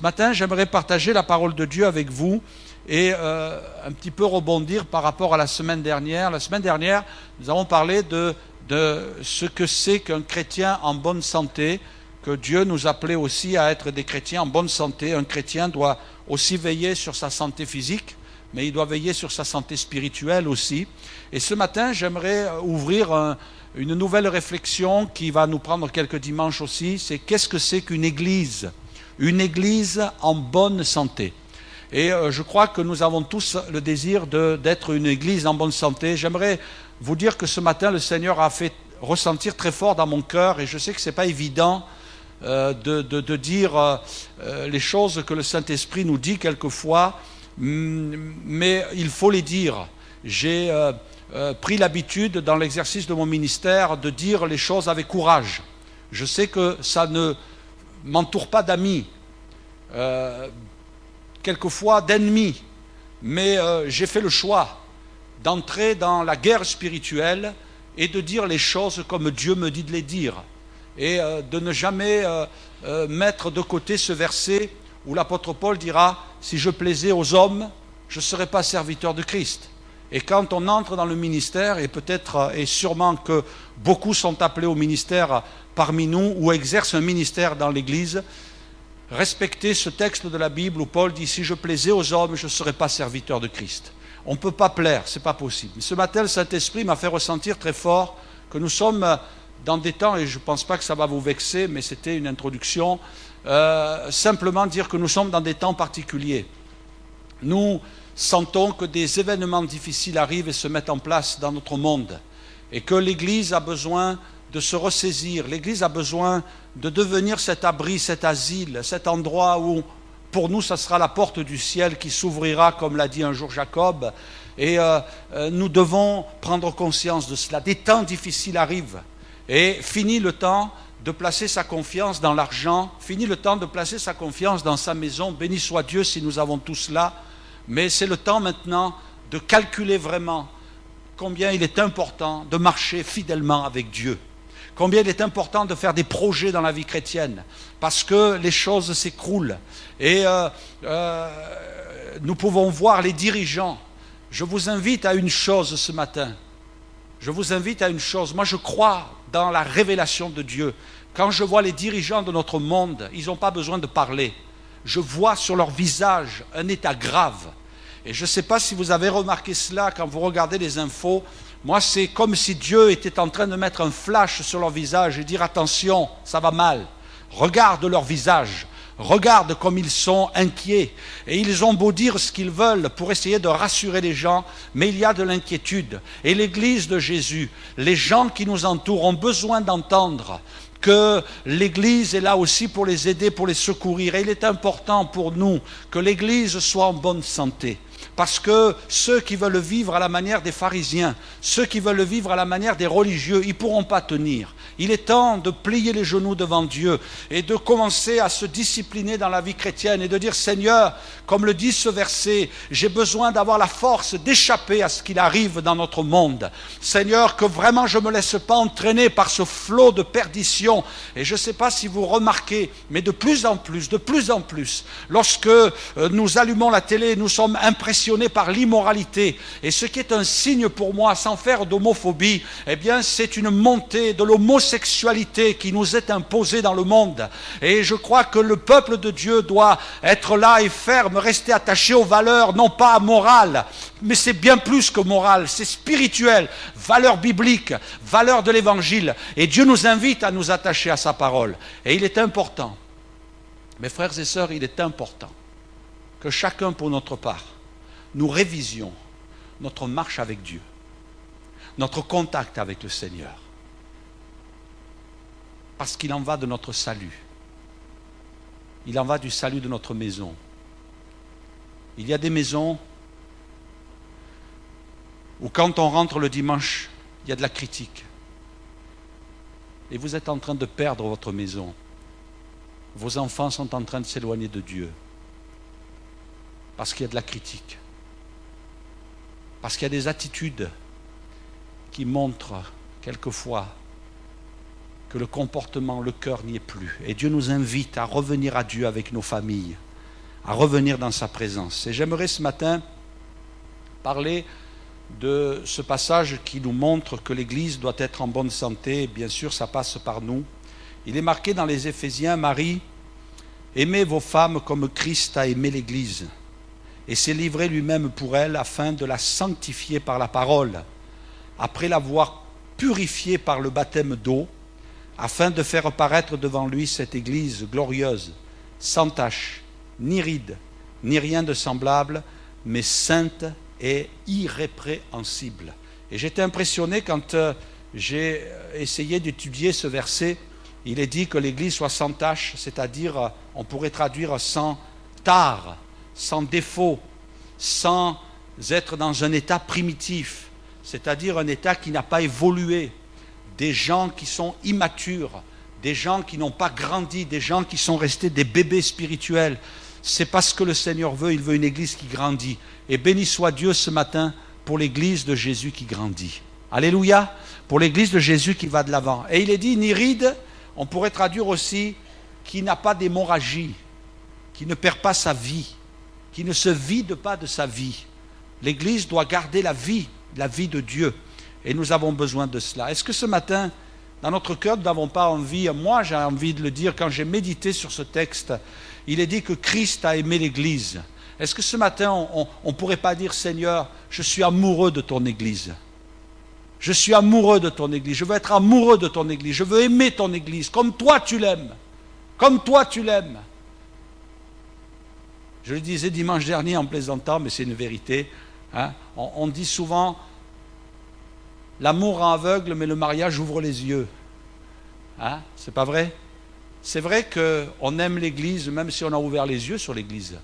Ce matin, j'aimerais partager la parole de Dieu avec vous et un petit peu rebondir par rapport à la semaine dernière. La semaine dernière, nous avons parlé de ce que c'est qu'un chrétien en bonne santé, que Dieu nous appelait aussi à être des chrétiens en bonne santé. Un chrétien doit aussi veiller sur sa santé physique, mais il doit veiller sur sa santé spirituelle aussi. Et ce matin, j'aimerais ouvrir une nouvelle réflexion qui va nous prendre quelques dimanches aussi. C'est qu'est-ce que c'est qu'une église ? Une église en bonne santé. Et je crois que nous avons tous le désir d'être une église en bonne santé. J'aimerais vous dire que ce matin, le Seigneur a fait ressentir très fort dans mon cœur, et je sais que ce n'est pas évident de dire les choses que le Saint-Esprit nous dit quelquefois, mais il faut les dire. J'ai pris l'habitude dans l'exercice de mon ministère de dire les choses avec courage. Je sais que ça ne m'entoure pas d'amis, quelquefois d'ennemis, mais j'ai fait le choix d'entrer dans la guerre spirituelle et de dire les choses comme Dieu me dit de les dire, et de ne jamais mettre de côté ce verset où l'apôtre Paul dira « Si je plaisais aux hommes, je ne serais pas serviteur de Christ ». Et quand on entre dans le ministère, et peut-être et sûrement que beaucoup sont appelés au ministère parmi nous ou exercent un ministère dans l'Église, respectez ce texte de la Bible où Paul dit « Si je plaisais aux hommes, je ne serais pas serviteur de Christ ». On ne peut pas plaire, ce n'est pas possible. Mais ce matin, le Saint-Esprit m'a fait ressentir très fort que nous sommes dans des temps, et je ne pense pas que ça va vous vexer, mais c'était une introduction, simplement dire que nous sommes dans des temps particuliers. Nous sentons que des événements difficiles arrivent et se mettent en place dans notre monde, et que l'Église a besoin de se ressaisir. L'Église a besoin de devenir cet abri, cet asile, cet endroit où, pour nous, ça sera la porte du ciel qui s'ouvrira, comme l'a dit un jour Jacob, et nous devons prendre conscience de cela. Des temps difficiles arrivent, et fini le temps de placer sa confiance dans l'argent, fini le temps de placer sa confiance dans sa maison. Béni soit Dieu si nous avons tout cela, mais c'est le temps maintenant de calculer vraiment combien il est important de marcher fidèlement avec Dieu. Combien il est important de faire des projets dans la vie chrétienne, parce que les choses s'écroulent. Et nous pouvons voir les dirigeants. Je vous invite à une chose ce matin. Je vous invite à une chose. Moi, je crois dans la révélation de Dieu. Quand je vois les dirigeants de notre monde, ils n'ont pas besoin de parler. Je vois sur leur visage un état grave. Et je ne sais pas si vous avez remarqué cela quand vous regardez les infos. Moi, c'est comme si Dieu était en train de mettre un flash sur leur visage et dire « Attention, ça va mal. Regarde leur visage. Regarde comme ils sont inquiets. » Et ils ont beau dire ce qu'ils veulent pour essayer de rassurer les gens, mais il y a de l'inquiétude. Et l'Église de Jésus, les gens qui nous entourent ont besoin d'entendre que l'Église est là aussi pour les aider, pour les secourir. Et il est important pour nous que l'Église soit en bonne santé. Parce que ceux qui veulent vivre à la manière des pharisiens, ceux qui veulent vivre à la manière des religieux, ils ne pourront pas tenir. Il est temps de plier les genoux devant Dieu et de commencer à se discipliner dans la vie chrétienne et de dire « Seigneur, comme le dit ce verset, j'ai besoin d'avoir la force d'échapper à ce qu'il arrive dans notre monde. Seigneur, que vraiment je ne me laisse pas entraîner par ce flot de perdition. » Et je ne sais pas si vous remarquez, mais de plus en plus, lorsque nous allumons la télé, nous sommes impressionnés par l'immoralité. Et ce qui est un signe pour moi, sans faire d'homophobie, eh bien c'est une montée de l'homosexualité qui nous est imposée dans le monde. Et je crois que le peuple de Dieu doit être là et ferme, rester attaché aux valeurs, non pas morales, mais c'est bien plus que moral, c'est spirituel, valeurs bibliques, valeurs de l'Évangile. Et Dieu nous invite à nous attacher à sa parole. Et il est important, mes frères et sœurs, il est important que chacun pour notre part, nous révisions notre marche avec Dieu, notre contact avec le Seigneur, parce qu'il en va de notre salut. Il en va du salut de notre maison. Il y a des maisons où quand on rentre le dimanche, il y a de la critique. Et vous êtes en train de perdre votre maison. Vos enfants sont en train de s'éloigner de Dieu. Parce qu'il y a de la critique. Parce qu'il y a des attitudes qui montrent quelquefois que le comportement, le cœur n'y est plus. Et Dieu nous invite à revenir à Dieu avec nos familles, à revenir dans sa présence. Et j'aimerais ce matin parler de ce passage qui nous montre que l'Église doit être en bonne santé. Bien sûr, ça passe par nous. Il est marqué dans les Éphésiens, Marie, aimez vos femmes comme Christ a aimé l'Église et s'est livré lui-même pour elle afin de la sanctifier par la parole, après l'avoir purifiée par le baptême d'eau, afin de faire paraître devant lui cette Église glorieuse, sans tache, ni ride, ni rien de semblable, mais sainte et irrépréhensible. Et j'étais impressionné quand j'ai essayé d'étudier ce verset. Il est dit que l'Église soit sans tache, c'est-à-dire, on pourrait traduire sans tare, sans défaut, sans être dans un état primitif, c'est-à-dire un état qui n'a pas évolué, des gens qui sont immatures, des gens qui n'ont pas grandi, des gens qui sont restés des bébés spirituels. C'est parce que le Seigneur veut, il veut une Église qui grandit. Et béni soit Dieu ce matin pour l'Église de Jésus qui grandit. Alléluia, pour l'Église de Jésus qui va de l'avant. Et il est dit, ni ride, on pourrait traduire aussi, qui n'a pas d'hémorragie, qui ne perd pas sa vie, qui ne se vide pas de sa vie. L'Église doit garder la vie de Dieu. Et nous avons besoin de cela. Est-ce que ce matin, dans notre cœur, nous n'avons pas envie, moi j'ai envie de le dire, quand j'ai médité sur ce texte, il est dit que Christ a aimé l'Église. Est-ce que ce matin, on ne pourrait pas dire, Seigneur, je suis amoureux de ton Église. Je suis amoureux de ton Église. Je veux être amoureux de ton Église. Je veux aimer ton Église comme toi tu l'aimes. Comme toi tu l'aimes. Je le disais dimanche dernier en plaisantant, mais c'est une vérité. Hein? On dit souvent, l'amour rend aveugle, mais le mariage ouvre les yeux. Hein? C'est pas vrai? C'est vrai qu'on aime l'Église, même si on a ouvert les yeux sur l'Église.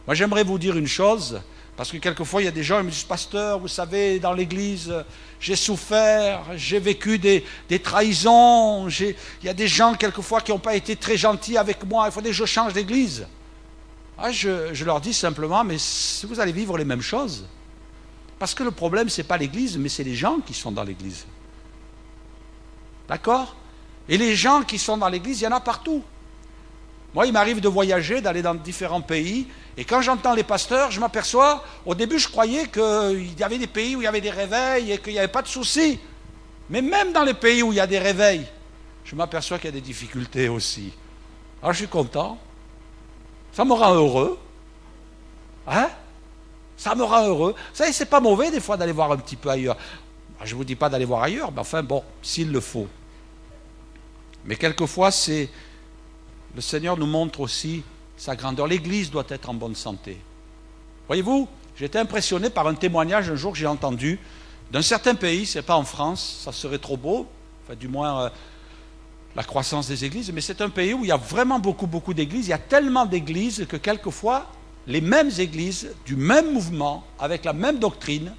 Moi, j'aimerais vous dire une chose, parce que quelquefois, il y a des gens qui me disent, pasteur, vous savez, dans l'Église, j'ai souffert, j'ai vécu des trahisons, il y a des gens, quelquefois, qui n'ont pas été très gentils avec moi, il faudrait que je change d'Église. Ah, je leur dis simplement, mais vous allez vivre les mêmes choses. Parce que le problème, ce n'est pas l'Église, mais c'est les gens qui sont dans l'Église. D'accord? Et les gens qui sont dans l'Église, il y en a partout. Moi, il m'arrive de voyager, d'aller dans différents pays, et quand j'entends les pasteurs, je m'aperçois, au début, je croyais qu'il y avait des pays où il y avait des réveils et qu'il n'y avait pas de soucis. Mais même dans les pays où il y a des réveils, je m'aperçois qu'il y a des difficultés aussi. Alors, je suis content. Ça me rend heureux. Hein? Ça me rend heureux. Vous savez, c'est pas mauvais des fois d'aller voir un petit peu ailleurs. Je ne vous dis pas d'aller voir ailleurs, mais enfin, bon, s'il le faut. Mais quelquefois, le Seigneur nous montre aussi sa grandeur. L'Église doit être en bonne santé. Voyez-vous, j'ai été impressionné par un témoignage un jour que j'ai entendu d'un certain pays, ce n'est pas en France, ça serait trop beau, enfin, du moins la croissance des églises, mais c'est un pays où il y a vraiment beaucoup d'églises. Il y a tellement d'églises que quelquefois, les mêmes églises, du même mouvement, avec la même doctrine,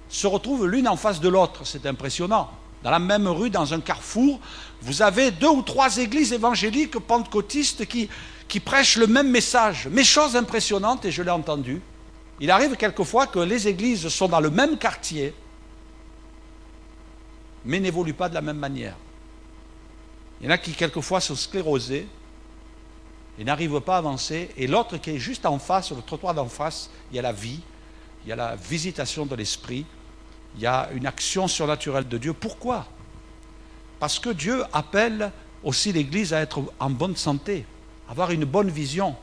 se retrouvent l'une en face de l'autre. C'est impressionnant. Dans la même rue, dans un carrefour, vous avez 2 ou 3 églises évangéliques pentecôtistes qui prêchent le même message. Mais chose impressionnante, et je l'ai entendu, il arrive quelquefois que les églises sont dans le même quartier, mais n'évoluent pas de la même manière. Il y en a qui quelquefois sont sclérosés et n'arrivent pas à avancer, et l'autre qui est juste en face, sur le trottoir d'en face, il y a la vie, il y a la visitation de l'esprit, il y a une action surnaturelle de Dieu. Pourquoi? Parce que Dieu appelle aussi l'Église à être en bonne santé, avoir une bonne vision.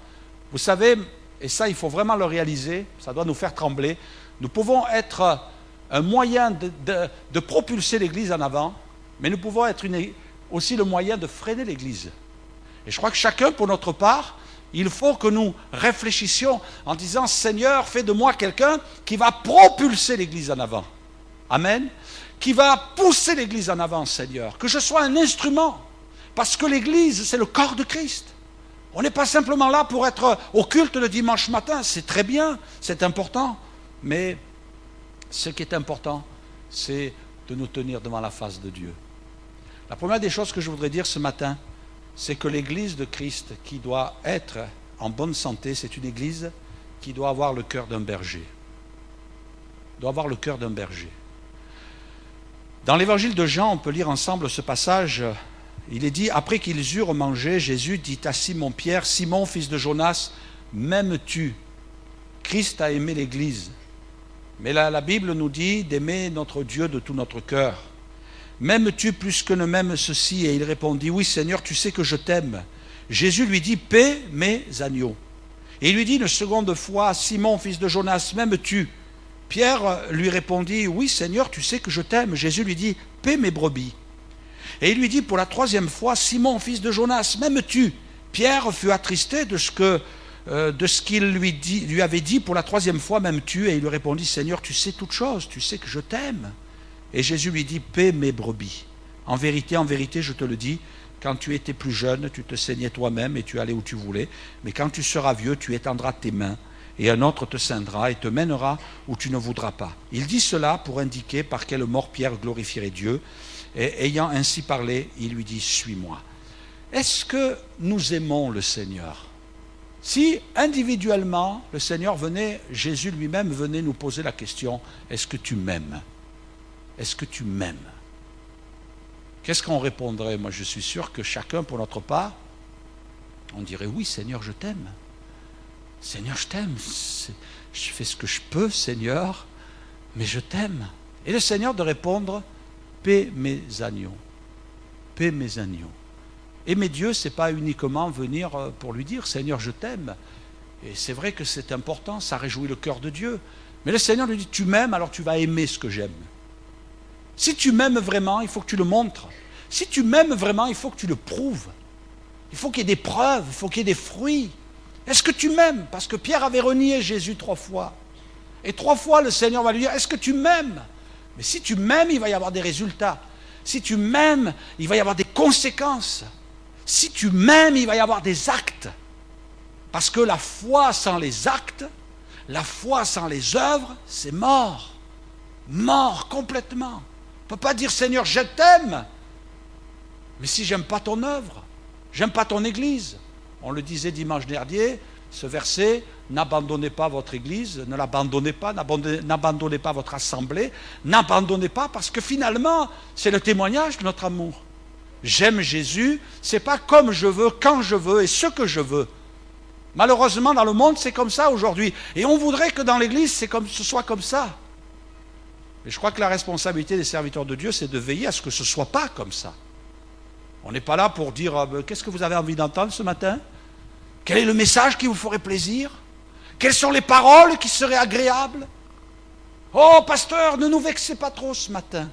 Vous savez, et ça il faut vraiment le réaliser, ça doit nous faire trembler, nous pouvons être un moyen de propulser l'Église en avant, mais nous pouvons être aussi le moyen de freiner l'Église. Et je crois que chacun, pour notre part, il faut que nous réfléchissions en disant, Seigneur, fais de moi quelqu'un qui va propulser l'Église en avant. Amen. Qui va pousser l'Église en avant, Seigneur. Que je sois un instrument. Parce que l'Église, c'est le corps de Christ. On n'est pas simplement là pour être au culte le dimanche matin. C'est très bien, c'est important. Mais ce qui est important, c'est de nous tenir devant la face de Dieu. La première des choses que je voudrais dire ce matin, c'est que l'Église de Christ qui doit être en bonne santé, c'est une Église qui doit avoir le cœur d'un berger. Doit avoir le cœur d'un berger. Dans l'évangile de Jean, on peut lire ensemble ce passage. Il est dit, après qu'ils eurent mangé, Jésus dit à Simon-Pierre, Simon, fils de Jonas, m'aimes-tu? Christ a aimé l'Église. Mais la Bible nous dit d'aimer notre Dieu de tout notre cœur. M'aimes-tu plus que ne m'aime ceci? Et il répondit, oui Seigneur, tu sais que je t'aime. Jésus lui dit, paie mes agneaux. Et il lui dit une seconde fois, Simon, fils de Jonas, m'aimes-tu? Pierre lui répondit, oui Seigneur, tu sais que je t'aime. Jésus lui dit, paie mes brebis. Et il lui dit pour la troisième fois, Simon, fils de Jonas, m'aimes-tu? Pierre fut attristé de ce qu'il lui avait dit pour la troisième fois, m'aimes-tu? Et il lui répondit, Seigneur, tu sais toutes choses, tu sais que je t'aime. Et Jésus lui dit, paie mes brebis. En vérité, je te le dis, quand tu étais plus jeune, tu te saignais toi-même et tu allais où tu voulais. Mais quand tu seras vieux, tu étendras tes mains et un autre te ceindra et te mènera où tu ne voudras pas. Il dit cela pour indiquer par quelle mort Pierre glorifierait Dieu. Et ayant ainsi parlé, il lui dit, suis-moi. Est-ce que nous aimons le Seigneur? Si individuellement, le Seigneur venait, Jésus lui-même venait nous poser la question, est-ce que tu m'aimes? Est-ce que tu m'aimes? Qu'est-ce qu'on répondrait? Moi, je suis sûr que chacun, pour notre part, on dirait, oui, Seigneur, je t'aime. Seigneur, je t'aime. Je fais ce que je peux, Seigneur, mais je t'aime. Et le Seigneur de répondre, paie mes agneaux. Paie mes agneaux. Aimer Dieu, ce n'est pas uniquement venir pour lui dire, Seigneur, je t'aime. Et c'est vrai que c'est important, ça réjouit le cœur de Dieu. Mais le Seigneur lui dit, tu m'aimes, alors tu vas aimer ce que j'aime. Si tu m'aimes vraiment, il faut que tu le montres. Si tu m'aimes vraiment, il faut que tu le prouves. Il faut qu'il y ait des preuves, il faut qu'il y ait des fruits. Est-ce que tu m'aimes? Parce que Pierre avait renié Jésus 3 fois. Et 3 fois, le Seigneur va lui dire, est-ce que tu m'aimes? Mais si tu m'aimes, il va y avoir des résultats. Si tu m'aimes, il va y avoir des conséquences. Si tu m'aimes, il va y avoir des actes. Parce que la foi sans les actes, la foi sans les œuvres, c'est mort. Mort complètement. On ne peut pas dire, Seigneur, je t'aime. Mais si j'aime pas ton œuvre, j'aime pas ton église. On le disait dimanche dernier, ce verset, n'abandonnez pas votre église, ne l'abandonnez pas, n'abandonnez pas votre assemblée, n'abandonnez pas, parce que finalement, c'est le témoignage de notre amour. J'aime Jésus, c'est pas comme je veux, quand je veux et ce que je veux. Malheureusement, dans le monde, c'est comme ça aujourd'hui. Et on voudrait que dans l'église, ce soit comme ça. Mais je crois que la responsabilité des serviteurs de Dieu, c'est de veiller à ce que ce ne soit pas comme ça. On n'est pas là pour dire, qu'est-ce que vous avez envie d'entendre ce matin? Quel est le message qui vous ferait plaisir? Quelles sont les paroles qui seraient agréables? Oh, pasteur, ne nous vexez pas trop ce matin.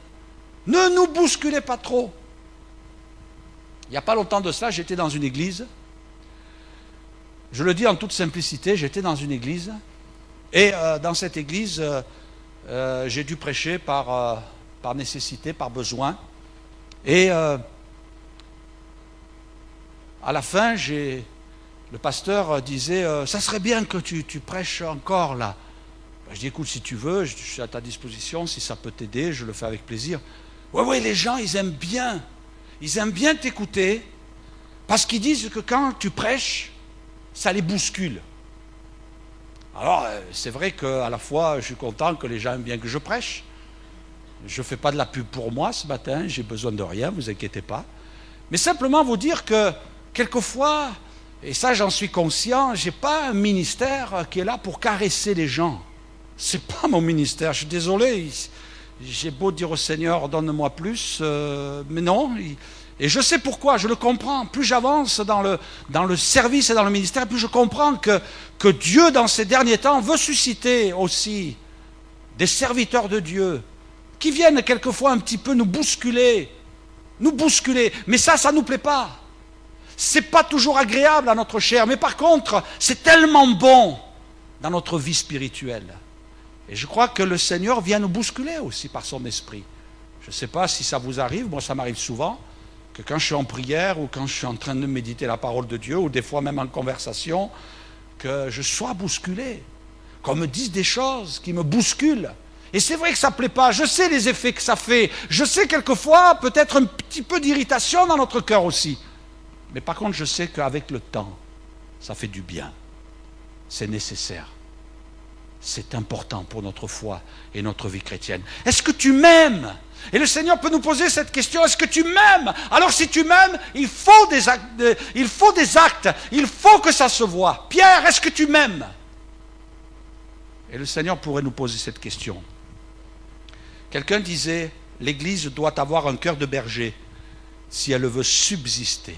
Ne nous bousculez pas trop. Il n'y a pas longtemps de cela, j'étais dans une église. Je le dis en toute simplicité, j'étais dans une église. Et dans cette église, j'ai dû prêcher par nécessité, par besoin. Et à la fin, le pasteur disait, ça serait bien que tu prêches encore là. Je dis, écoute, si tu veux, je suis à ta disposition, si ça peut t'aider, je le fais avec plaisir. Oui, les gens, ils aiment bien t'écouter, parce qu'ils disent que quand tu prêches, ça les bouscule. Alors, c'est vrai qu'à la fois, je suis content que les gens aiment bien que je prêche. Je ne fais pas de la pub pour moi ce matin, j'ai besoin de rien, vous inquiétez pas. Mais simplement vous dire que, quelquefois, et ça j'en suis conscient, je n'ai pas un ministère qui est là pour caresser les gens. Ce n'est pas mon ministère, je suis désolé. J'ai beau dire au Seigneur, donne-moi plus, mais non. Et je sais pourquoi, je le comprends. Plus j'avance dans le service et dans le ministère, plus je comprends que Dieu, dans ces derniers temps, veut susciter aussi des serviteurs de Dieu qui viennent quelquefois un petit peu nous bousculer. Mais ça ne nous plaît pas. C'est pas toujours agréable à notre chair, mais par contre, c'est tellement bon dans notre vie spirituelle. Et je crois que le Seigneur vient nous bousculer aussi par son esprit. Je ne sais pas si ça vous arrive, moi ça m'arrive souvent, que quand je suis en prière ou quand je suis en train de méditer la parole de Dieu, ou des fois même en conversation, que je sois bousculé, qu'on me dise des choses qui me bousculent. Et c'est vrai que ça ne plaît pas, je sais les effets que ça fait, je sais quelquefois peut-être un petit peu d'irritation dans notre cœur aussi. Mais par contre, je sais qu'avec le temps, ça fait du bien. C'est nécessaire. C'est important pour notre foi et notre vie chrétienne. Est-ce que tu m'aimes? Et le Seigneur peut nous poser cette question, est-ce que tu m'aimes? Alors si tu m'aimes, il faut des actes, il faut que ça se voie. Pierre, est-ce que tu m'aimes? Et le Seigneur pourrait nous poser cette question. Quelqu'un disait, l'Église doit avoir un cœur de berger si elle veut subsister.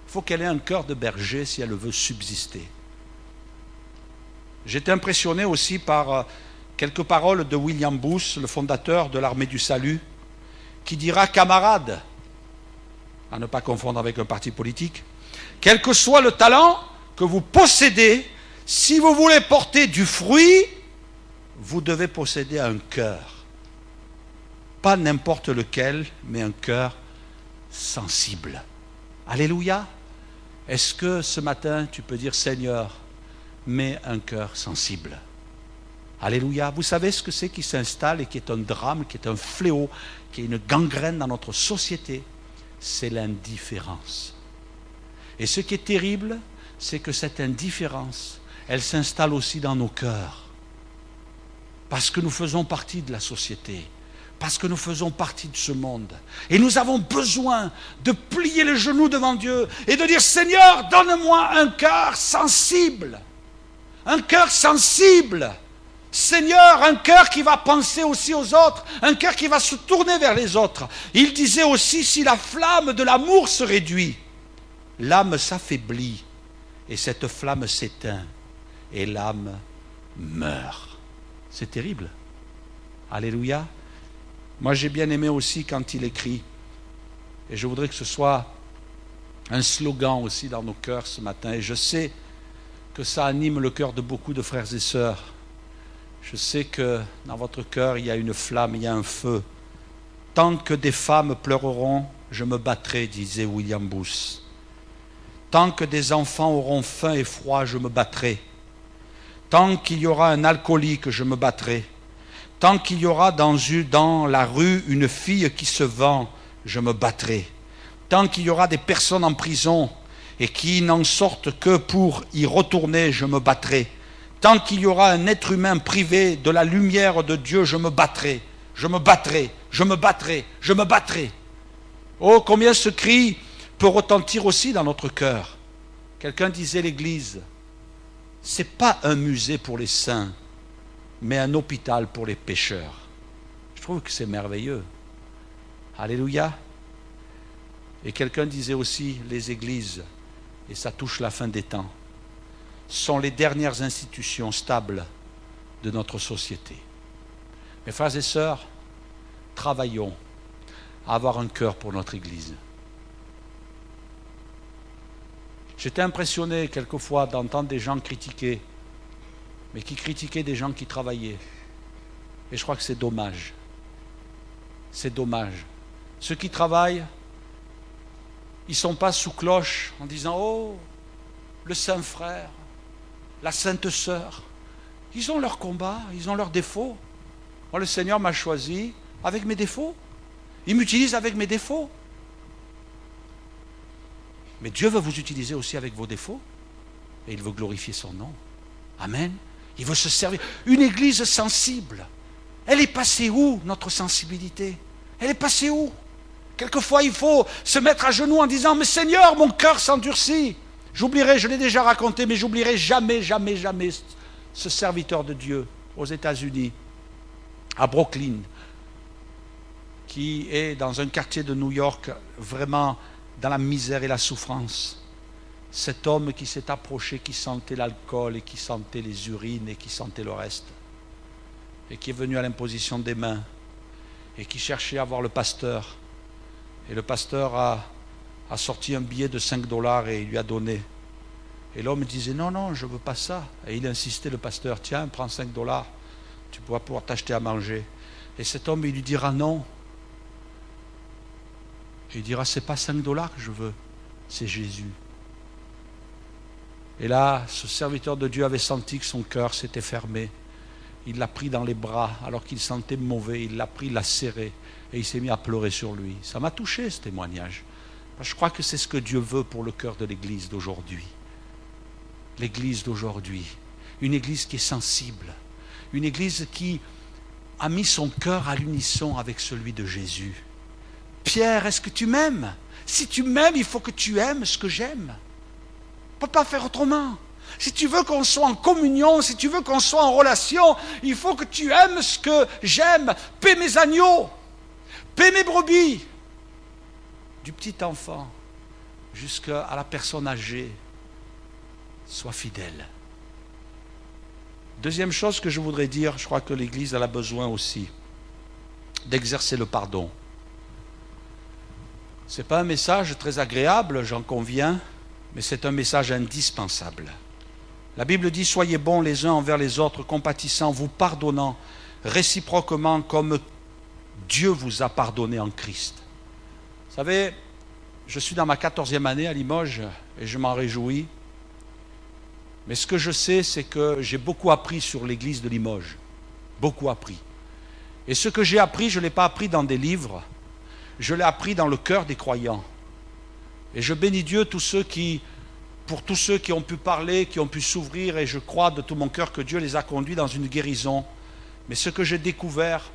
Il faut qu'elle ait un cœur de berger si elle veut subsister. J'étais impressionné aussi par quelques paroles de William Booth, le fondateur de l'Armée du Salut, qui dira, camarades, à ne pas confondre avec un parti politique, quel que soit le talent que vous possédez, si vous voulez porter du fruit, vous devez posséder un cœur. Pas n'importe lequel, mais un cœur sensible. Alléluia. Est-ce que ce matin, tu peux dire, Seigneur, mets un cœur sensible? Alléluia. Vous savez ce que c'est qui s'installe et qui est un drame, qui est un fléau, qui est une gangrène dans notre société? C'est l'indifférence. Et ce qui est terrible, c'est que cette indifférence, elle s'installe aussi dans nos cœurs. Parce que nous faisons partie de la société, parce que nous faisons partie de ce monde. Et nous avons besoin de plier les genoux devant Dieu et de dire, Seigneur, donne-moi un cœur sensible. Un cœur sensible. Seigneur, un cœur qui va penser aussi aux autres, un cœur qui va se tourner vers les autres. Il disait aussi, si la flamme de l'amour se réduit, l'âme s'affaiblit et cette flamme s'éteint et l'âme meurt. C'est terrible. Alléluia. Moi, j'ai bien aimé aussi quand il écrit, et je voudrais que ce soit un slogan aussi dans nos cœurs ce matin, et je sais que ça anime le cœur de beaucoup de frères et sœurs. Je sais que dans votre cœur, il y a une flamme, il y a un feu. Tant que des femmes pleureront, je me battrai, disait William Booth. Tant que des enfants auront faim et froid, je me battrai. Tant qu'il y aura un alcoolique, je me battrai. Tant qu'il y aura dans la rue une fille qui se vend, je me battrai. Tant qu'il y aura des personnes en prison et qui n'en sortent que pour y retourner, je me battrai. Tant qu'il y aura un être humain privé de la lumière de Dieu, je me battrai. Je me battrai, je me battrai, je me battrai. Oh, combien ce cri peut retentir aussi dans notre cœur. Quelqu'un disait, l'Église, ce n'est pas un musée pour les saints, mais un hôpital pour les pécheurs. Je trouve que c'est merveilleux. Alléluia. Et quelqu'un disait aussi, les églises, et ça touche la fin des temps, sont les dernières institutions stables de notre société. Mes frères et sœurs, travaillons à avoir un cœur pour notre Église. J'étais impressionné quelquefois d'entendre des gens critiquer, mais qui critiquaient des gens qui travaillaient. Et je crois que c'est dommage. C'est dommage. Ceux qui travaillent, ils ne sont pas sous cloche en disant « Oh, le saint frère, la sainte sœur, ils ont leurs combats, ils ont leurs défauts. Moi, le Seigneur m'a choisi avec mes défauts. Il m'utilise avec mes défauts. Mais Dieu veut vous utiliser aussi avec vos défauts. Et il veut glorifier son nom. Amen. Il veut se servir. Une église sensible. Elle est passée où, notre sensibilité? Elle est passée où? Quelquefois, il faut se mettre à genoux en disant « Mais Seigneur, mon cœur s'endurcit. » J'oublierai, je l'ai déjà raconté, mais j'oublierai jamais, jamais, jamais ce serviteur de Dieu aux États-Unis, à Brooklyn, qui est dans un quartier de New York, vraiment dans la misère et la souffrance. Cet homme qui s'est approché, qui sentait l'alcool et qui sentait les urines et qui sentait le reste, et qui est venu à l'imposition des mains et qui cherchait à voir le pasteur. Et le pasteur a sorti un billet de $5 et il lui a donné. Et l'homme disait non, non, je ne veux pas ça. Et il insistait, le pasteur, tiens, prends $5, tu pourras pouvoir t'acheter à manger. Et cet homme, il lui dira non. Et il dira, c'est pas $5 que je veux, c'est Jésus. Et là, ce serviteur de Dieu avait senti que son cœur s'était fermé. Il l'a pris dans les bras alors qu'il sentait mauvais. Il l'a pris, il l'a serré et il s'est mis à pleurer sur lui. Ça m'a touché, ce témoignage. Je crois que c'est ce que Dieu veut pour le cœur de l'Église d'aujourd'hui. L'Église d'aujourd'hui. Une Église qui est sensible. Une Église qui a mis son cœur à l'unisson avec celui de Jésus. Pierre, est-ce que tu m'aimes? Si tu m'aimes, il faut que tu aimes ce que j'aime. On ne peut pas faire autrement. Si tu veux qu'on soit en communion, si tu veux qu'on soit en relation, il faut que tu aimes ce que j'aime. Paie mes agneaux, paie mes brebis. Du petit enfant jusqu'à la personne âgée, sois fidèle. Deuxième chose que je voudrais dire, je crois que l'Église a besoin aussi d'exercer le pardon. Ce n'est pas un message très agréable, j'en conviens, mais c'est un message indispensable. La Bible dit « Soyez bons les uns envers les autres, compatissants, vous pardonnant réciproquement comme Dieu vous a pardonné en Christ. » Vous savez, je suis dans ma 14e année à Limoges et je m'en réjouis. Mais ce que je sais, c'est que j'ai beaucoup appris sur l'église de Limoges. Beaucoup appris. Et ce que j'ai appris, je ne l'ai pas appris dans des livres, je l'ai appris dans le cœur des croyants. Et je bénis Dieu pour tous ceux qui ont pu parler, qui ont pu s'ouvrir, et je crois de tout mon cœur que Dieu les a conduits dans une guérison. Mais ce que j'ai découvert,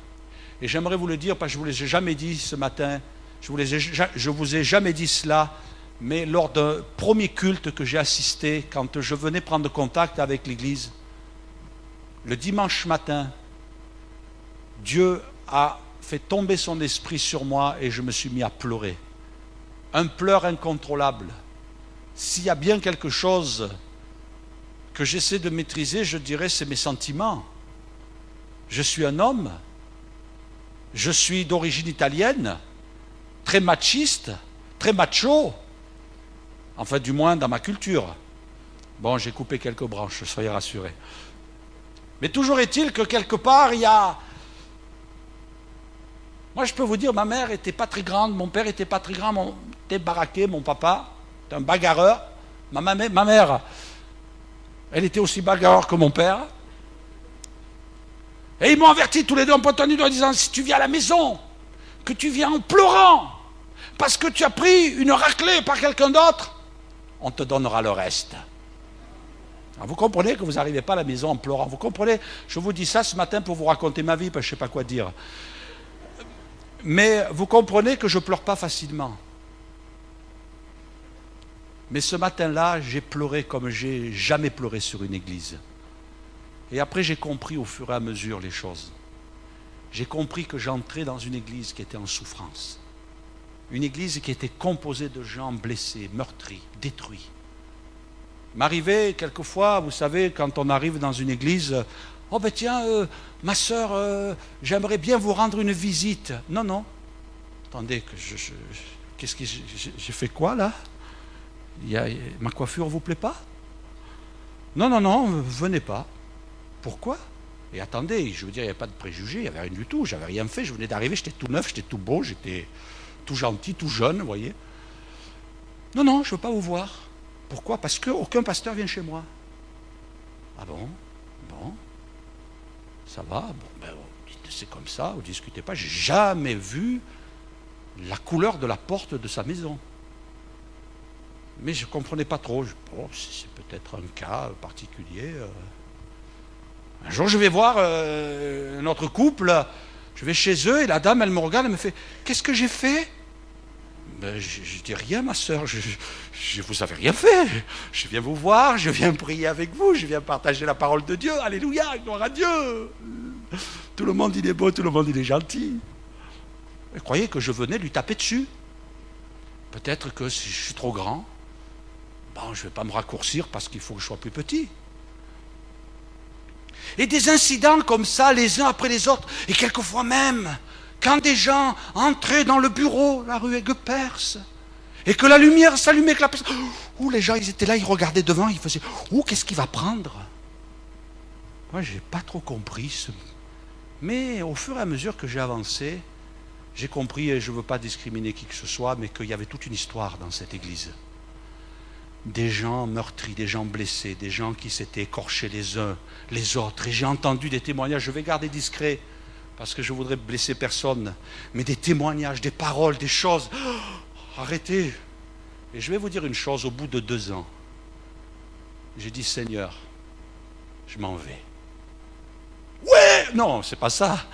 et j'aimerais vous le dire parce que je ne vous l'ai jamais dit ce matin, je vous ai jamais dit cela, mais lors d'un premier culte que j'ai assisté, quand je venais prendre contact avec l'Église, le dimanche matin, Dieu a fait tomber son esprit sur moi et je me suis mis à pleurer. Un pleur incontrôlable. S'il y a bien quelque chose que j'essaie de maîtriser, je dirais c'est mes sentiments. Je suis un homme, je suis d'origine italienne, très machiste, très macho, enfin du moins dans ma culture. Bon, j'ai coupé quelques branches, soyez rassurés. Mais toujours est-il que quelque part, il y a... Moi, je peux vous dire, ma mère n'était pas très grande, mon père n'était pas très grand, était baraqué, mon papa, était un bagarreur. Ma mère, elle était aussi bagarreur que mon père. Et ils m'ont averti tous les deux en pointant du doigt en disant, si tu viens à la maison, que tu viens en pleurant, parce que tu as pris une raclée par quelqu'un d'autre, on te donnera le reste. Alors vous comprenez que vous n'arrivez pas à la maison en pleurant. Vous comprenez? Je vous dis ça ce matin pour vous raconter ma vie, parce que je ne sais pas quoi dire. Mais vous comprenez que je ne pleure pas facilement. Mais ce matin-là, j'ai pleuré comme j'ai jamais pleuré sur une église. Et après, j'ai compris au fur et à mesure les choses. J'ai compris que j'entrais dans une église qui était en souffrance. Une église qui était composée de gens blessés, meurtris, détruits. Il m'arrivait quelquefois, vous savez, quand on arrive dans une église, oh ben tiens, ma sœur, j'aimerais bien vous rendre une visite. Non, non. Attendez, qu'est-ce que j'ai fait quoi là? Ma coiffure vous plaît pas? Non, non, non, venez pas. Pourquoi? Et attendez, je veux dire, il n'y a pas de préjugés, il n'y avait rien du tout, j'avais rien fait, je venais d'arriver, j'étais tout neuf, j'étais tout beau, j'étais tout gentil, tout jeune, vous voyez. Non, non, je ne veux pas vous voir. Pourquoi? Parce qu'aucun pasteur vient chez moi. Ah bon? Bon. Ça va? Bon, ben, c'est comme ça, vous ne discutez pas. J'ai jamais vu la couleur de la porte de sa maison. Mais je ne comprenais pas trop. Bon, c'est peut-être un cas particulier. Un jour, je vais voir un autre couple. Je vais chez eux et la dame, elle me regarde, elle me fait « Qu'est-ce que j'ai fait ?» Ben, je dis rien, ma soeur, vous avez rien fait. Je viens vous voir, je viens prier avec vous, je viens partager la parole de Dieu. Alléluia, gloire à Dieu. Tout le monde il est beau, tout le monde il est gentil. Vous croyez que je venais lui taper dessus? Peut-être que si je suis trop grand, bon, je ne vais pas me raccourcir parce qu'il faut que je sois plus petit. Et des incidents comme ça, les uns après les autres, et quelquefois même, quand des gens entraient dans le bureau, la rue Aigues-Perses, et que la lumière s'allumait, que la personne... Ouh, les gens, ils étaient là, ils regardaient devant, ils faisaient... Ouh, qu'est-ce qu'il va prendre? Moi, je n'ai pas trop compris. Mais au fur et à mesure que j'ai avancé, j'ai compris, et je ne veux pas discriminer qui que ce soit, mais qu'il y avait toute une histoire dans cette église. Des gens meurtris, des gens blessés, des gens qui s'étaient écorchés les uns les autres. Et j'ai entendu des témoignages, je vais garder discret, parce que je voudrais blesser personne, mais des témoignages, des paroles, des choses. Oh, arrêtez. Et je vais vous dire une chose, au bout de 2 ans, j'ai dit, Seigneur, je m'en vais. Ouais, Non, c'est pas ça.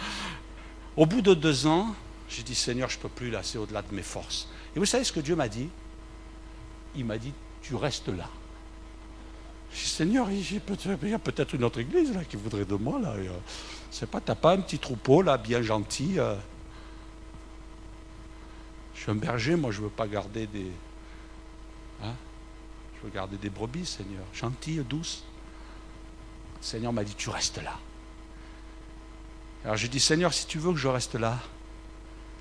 Au bout de 2 ans, j'ai dit, Seigneur, je ne peux plus là, c'est au-delà de mes forces. Et vous savez ce que Dieu m'a dit? Il m'a dit, tu restes là. J'ai dit, Seigneur, il y a peut-être une autre église là qui voudrait de moi. Là. C'est pas, t'as pas un petit troupeau là, bien gentil. Je suis un berger, moi je veux pas garder des... Hein? Je veux garder des brebis, Seigneur. Gentilles, douces. Le Seigneur m'a dit, tu restes là. Alors j'ai dit, Seigneur, si tu veux que je reste là,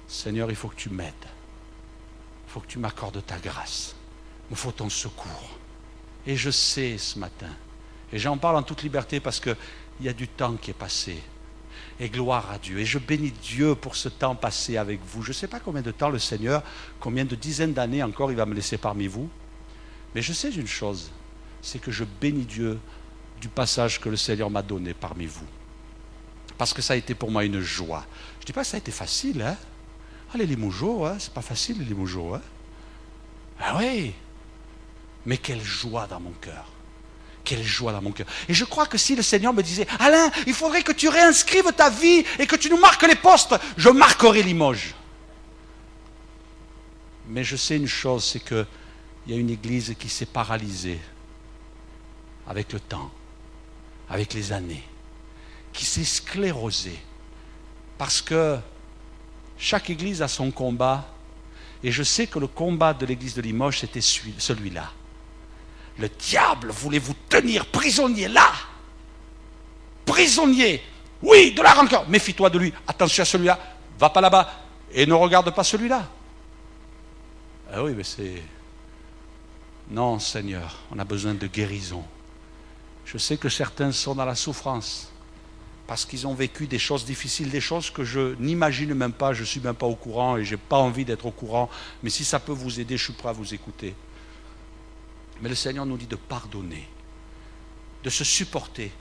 Seigneur, il faut que tu m'aides. Il faut que tu m'accordes ta grâce. Il me faut ton secours. Et je sais ce matin, et j'en parle en toute liberté parce qu'il y a du temps qui est passé. Et gloire à Dieu. Et je bénis Dieu pour ce temps passé avec vous. Je ne sais pas combien de temps le Seigneur, combien de dizaines d'années encore il va me laisser parmi vous. Mais je sais une chose, c'est que je bénis Dieu du passage que le Seigneur m'a donné parmi vous. Parce que ça a été pour moi une joie. Je ne dis pas que ça a été facile, hein. Ah, les Limoujos, hein, c'est pas facile les Limoujos, hein. Ah oui. Mais quelle joie dans mon cœur. Quelle joie dans mon cœur. Et je crois que si le Seigneur me disait, Alain, il faudrait que tu réinscrives ta vie et que tu nous marques les postes, je marquerai Limoges. Mais je sais une chose, c'est qu'il y a une église qui s'est paralysée avec le temps, avec les années, qui s'est sclérosée. Parce que chaque église a son combat. Et je sais que le combat de l'église de Limoges, c'était celui-là. Le diable voulait vous tenir prisonnier là. Prisonnier. Oui, de la rancœur. Méfie-toi de lui. Attention à celui-là. Va pas là-bas. Et ne regarde pas celui-là. Ah oui, mais c'est... Non, Seigneur, on a besoin de guérison. Je sais que certains sont dans la souffrance parce qu'ils ont vécu des choses difficiles, des choses que je n'imagine même pas, je ne suis même pas au courant et je n'ai pas envie d'être au courant. Mais si ça peut vous aider, je suis prêt à vous écouter. Mais le Seigneur nous dit de pardonner, de se supporter.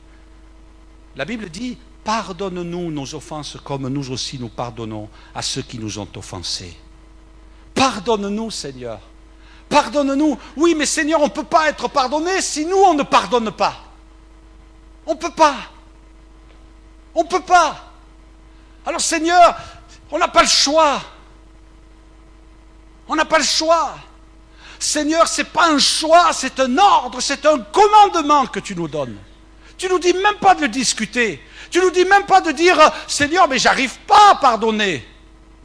La Bible dit, pardonne-nous nos offenses comme nous aussi nous pardonnons à ceux qui nous ont offensés. Pardonne-nous, Seigneur. Pardonne-nous. Oui, mais Seigneur, on ne peut pas être pardonné si nous, on ne pardonne pas. On ne peut pas. On ne peut pas. Alors, Seigneur, on n'a pas le choix. On n'a pas le choix. Seigneur, ce n'est pas un choix, c'est un ordre, c'est un commandement que tu nous donnes. Tu ne nous dis même pas de le discuter. Tu ne nous dis même pas de dire, Seigneur, mais j'arrive pas à pardonner.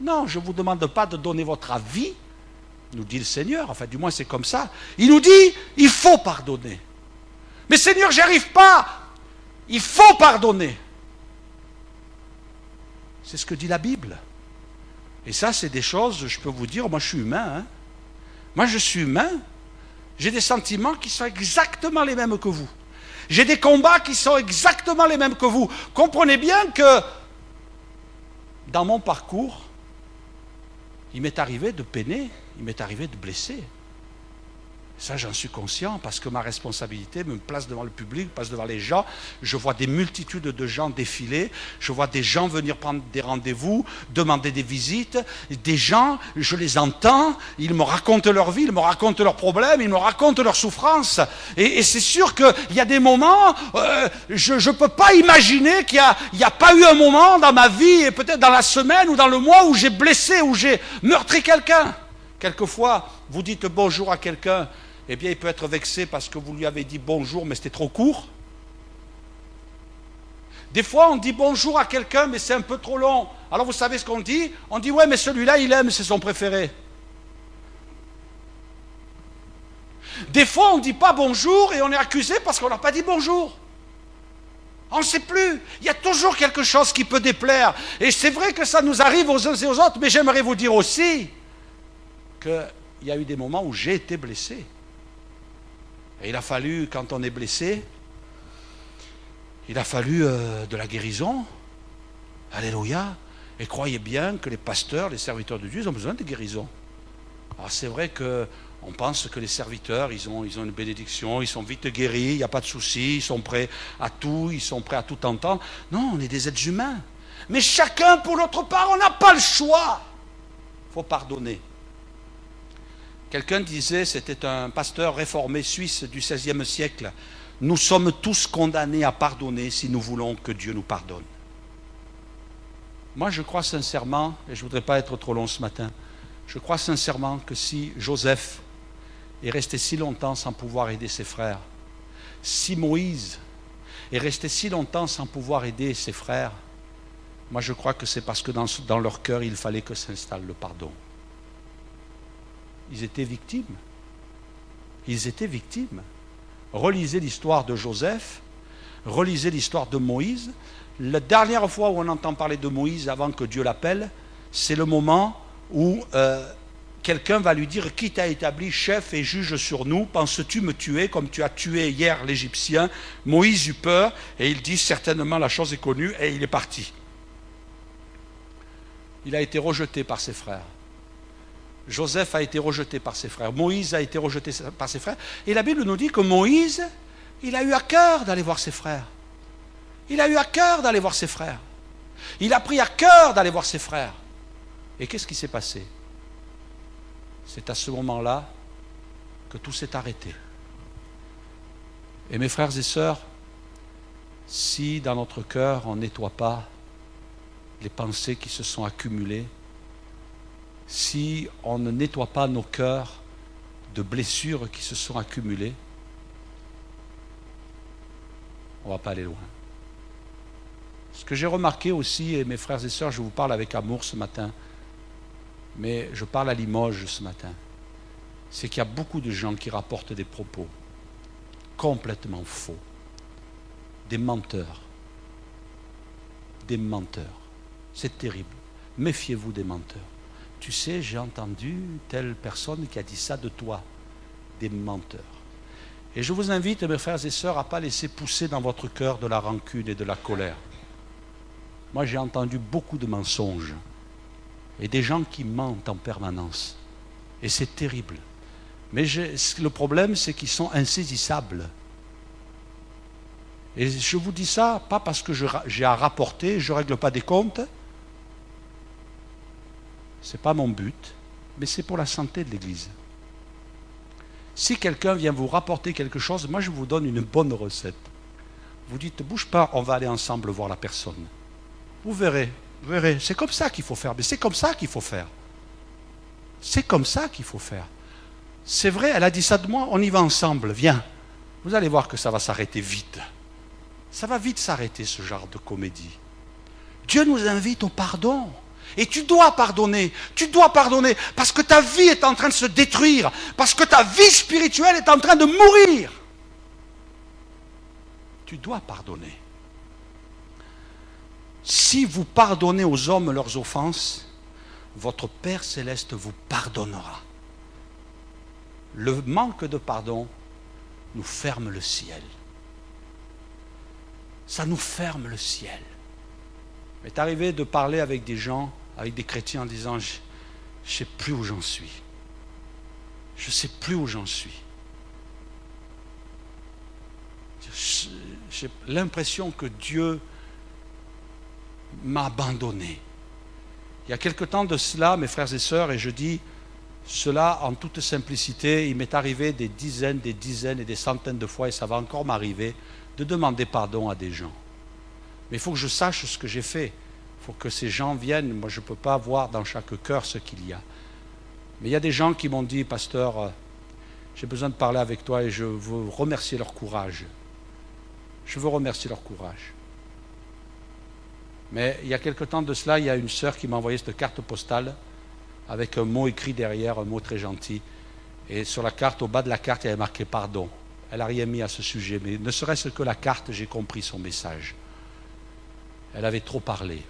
Non, je ne vous demande pas de donner votre avis, nous dit le Seigneur, enfin du moins c'est comme ça. Il nous dit, il faut pardonner. Mais Seigneur, j'y arrive pas. Il faut pardonner. C'est ce que dit la Bible. Et ça, c'est des choses, je peux vous dire, moi je suis humain, hein. Moi, je suis humain. J'ai des sentiments qui sont exactement les mêmes que vous. J'ai des combats qui sont exactement les mêmes que vous. Comprenez bien que dans mon parcours, il m'est arrivé de peiner, il m'est arrivé de blesser. Ça, j'en suis conscient parce que ma responsabilité me place devant le public, me place devant les gens. Je vois des multitudes de gens défiler. Je vois des gens venir prendre des rendez-vous, demander des visites. Des gens, je les entends, ils me racontent leur vie, ils me racontent leurs problèmes, ils me racontent leurs souffrances. Et c'est sûr qu'il y a des moments, je ne peux pas imaginer qu'il n'y a pas eu un moment dans ma vie, et peut-être dans la semaine ou dans le mois, où j'ai blessé, où j'ai meurtri quelqu'un. Quelquefois, vous dites bonjour à quelqu'un, eh bien, il peut être vexé parce que vous lui avez dit bonjour, mais c'était trop court. Des fois, on dit bonjour à quelqu'un, mais c'est un peu trop long. Alors, vous savez ce qu'on dit? On dit, ouais, mais celui-là, il aime, c'est son préféré. Des fois, on ne dit pas bonjour et on est accusé parce qu'on n'a pas dit bonjour. On ne sait plus. Il y a toujours quelque chose qui peut déplaire. Et c'est vrai que ça nous arrive aux uns et aux autres, mais j'aimerais vous dire aussi qu'il y a eu des moments où j'ai été blessé. Et il a fallu, quand on est blessé, il a fallu de la guérison. Alléluia. Et croyez bien que les pasteurs, les serviteurs de Dieu, ils ont besoin de guérison. Alors c'est vrai qu'on pense que les serviteurs, ils ont une bénédiction, ils sont vite guéris, il n'y a pas de souci, ils sont prêts à tout, ils sont prêts à tout entendre. Non, on est des êtres humains. Mais chacun, pour notre part, on n'a pas le choix. Il faut pardonner. Quelqu'un disait, c'était un pasteur réformé suisse du XVIe siècle, nous sommes tous condamnés à pardonner si nous voulons que Dieu nous pardonne. Moi, je crois sincèrement, et je ne voudrais pas être trop long ce matin, je crois sincèrement que si Joseph est resté si longtemps sans pouvoir aider ses frères, si Moïse est resté si longtemps sans pouvoir aider ses frères, moi je crois que c'est parce que dans leur cœur, il fallait que s'installe le pardon. Ils étaient victimes. Ils étaient victimes. Relisez l'histoire de Joseph, relisez l'histoire de Moïse. La dernière fois où on entend parler de Moïse avant que Dieu l'appelle, c'est le moment où quelqu'un va lui dire « Qui t'a établi chef et juge sur nous? Penses-tu me tuer comme tu as tué hier l'Égyptien ?» Moïse eut peur et il dit « Certainement la chose est connue » et il est parti. Il a été rejeté par ses frères. Joseph a été rejeté par ses frères. Moïse a été rejeté par ses frères. Et la Bible nous dit que Moïse, il a eu à cœur d'aller voir ses frères. Il a eu à cœur d'aller voir ses frères. Il a pris à cœur d'aller voir ses frères. Et qu'est-ce qui s'est passé? C'est à ce moment-là que tout s'est arrêté. Et mes frères et sœurs, si dans notre cœur on ne nettoie pas les pensées qui se sont accumulées, si on ne nettoie pas nos cœurs de blessures qui se sont accumulées, on ne va pas aller loin. Ce que j'ai remarqué aussi, et mes frères et sœurs, je vous parle avec amour ce matin, mais je parle à Limoges ce matin, c'est qu'il y a beaucoup de gens qui rapportent des propos complètement faux, des menteurs. Des menteurs. C'est terrible. Méfiez-vous des menteurs. Tu sais, j'ai entendu telle personne qui a dit ça de toi. Des menteurs. Et je vous invite, mes frères et sœurs, à ne pas laisser pousser dans votre cœur de la rancune et de la colère. Moi, j'ai entendu beaucoup de mensonges. Et des gens qui mentent en permanence. Et c'est terrible. Mais le problème, c'est qu'ils sont insaisissables. Et je vous dis ça, pas parce que j'ai à rapporter, je ne règle pas des comptes. Ce n'est pas mon but, mais c'est pour la santé de l'Église. Si quelqu'un vient vous rapporter quelque chose, moi je vous donne une bonne recette. Vous dites, ne bouge pas, on va aller ensemble voir la personne. Vous verrez, c'est comme ça qu'il faut faire, mais c'est comme ça qu'il faut faire. C'est comme ça qu'il faut faire. C'est vrai, elle a dit ça de moi, on y va ensemble, viens. Vous allez voir que ça va s'arrêter vite. Ça va vite s'arrêter, ce genre de comédie. Dieu nous invite au pardon. Et tu dois pardonner, parce que ta vie est en train de se détruire, parce que ta vie spirituelle est en train de mourir. Tu dois pardonner. Si vous pardonnez aux hommes leurs offenses, votre Père Céleste vous pardonnera. Le manque de pardon nous ferme le ciel. Ça nous ferme le ciel. Il m'est arrivé de parler avec des gens, avec des chrétiens en disant, je ne sais plus où j'en suis. Je ne sais plus où j'en suis. J'ai l'impression que Dieu m'a abandonné. Il y a quelque temps de cela, mes frères et sœurs, et je dis cela en toute simplicité, il m'est arrivé des dizaines et des centaines de fois, et ça va encore m'arriver, de demander pardon à des gens. Mais il faut que je sache ce que j'ai fait. Il faut que ces gens viennent. Moi, je ne peux pas voir dans chaque cœur ce qu'il y a. Mais il y a des gens qui m'ont dit, pasteur, j'ai besoin de parler avec toi et je veux remercier leur courage. Je veux remercier leur courage. Mais il y a quelque temps de cela, il y a une sœur qui m'a envoyé cette carte postale avec un mot écrit derrière, un mot très gentil. Et sur la carte, au bas de la carte, il y avait marqué pardon. Elle n'a rien mis à ce sujet, mais ne serait-ce que la carte, j'ai compris son message. Elle avait trop parlé.